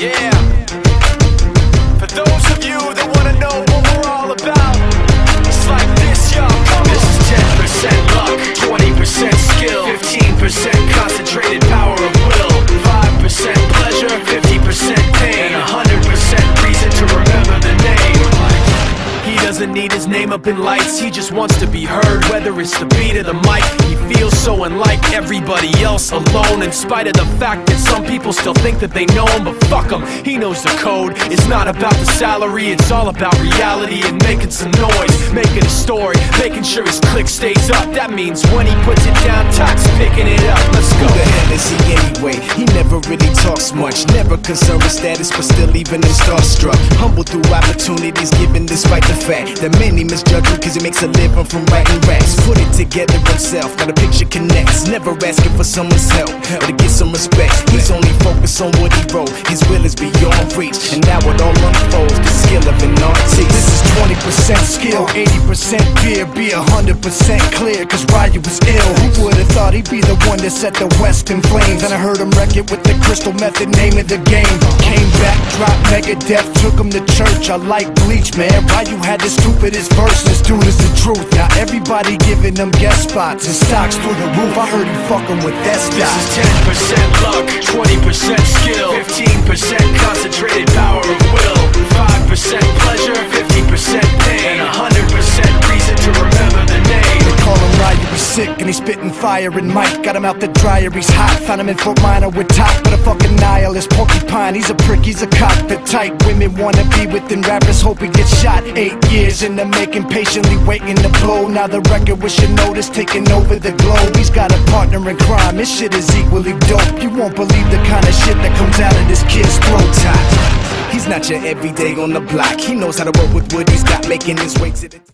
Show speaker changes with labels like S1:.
S1: Yeah. For those of you that wanna know what we're all about, it's like this, y'all. This is 10% luck, 20% skill, 15% concentrated power of will, 5% pleasure, 50% pain, and 100% reason to remember the name. He doesn't need his name up in lights, he just wants to be heard, whether it's the beat or the mic. He feels so unlike everybody else, alone, in spite of the fact that some people still think that they know him. But fuck him, he knows the code. It's not about the salary, it's all about reality and making some noise, making a story, making sure his click stays up. That means when he puts it down, Tox picking it up. Let's go.
S2: Who the hell is he anyway? He never really talks much, never concerned with status, but still leaving him starstruck. Humble through opportunities given despite the fact that many misjudge him cause he makes a living from writing raps. Put it together himself, now the picture connects, never asking for someone's help or to get some respect. He's only focused on what he wrote, his will is beyond reach, and now it all unfolds, the skill of an artist.
S3: This is 20% skill, 80% fear, be 100% clear, cause Ryu was ill. Who would've thought he'd be the one that set the West in flames? And I heard him wreck it with the Crystal Method, name of the game. Came back, dropped Megadeth, took him to church. I like Bleach, man. Ryu had the stupidest verse, this dude is the truth. Now everybody giving them guest spots and stocks through the roof. I heard he fucking with that stock.
S1: This is 10% luck, 20% skill, 15% concentrated power of will, 5% pleasure, 50% pain, and 100% reason to remember the name.
S3: They call him Ryu, he's sick and he's spitting fire and Mike got him out the dryer, he's hot. Found him in Fort Minor with top, but a fucking nihilist porcupine. He's a prick, he's a cock, the type women wanna be within rappers, hope he gets shot. 8 years in the making, patiently waiting to blow. Now the record with your notice taking over the globe. He's got a partner in crime, his shit is equally dope. You won't believe the kind of shit that comes out of this kid's throat.
S2: He's not your everyday on the block, he knows how to work with what he's got, making his way to the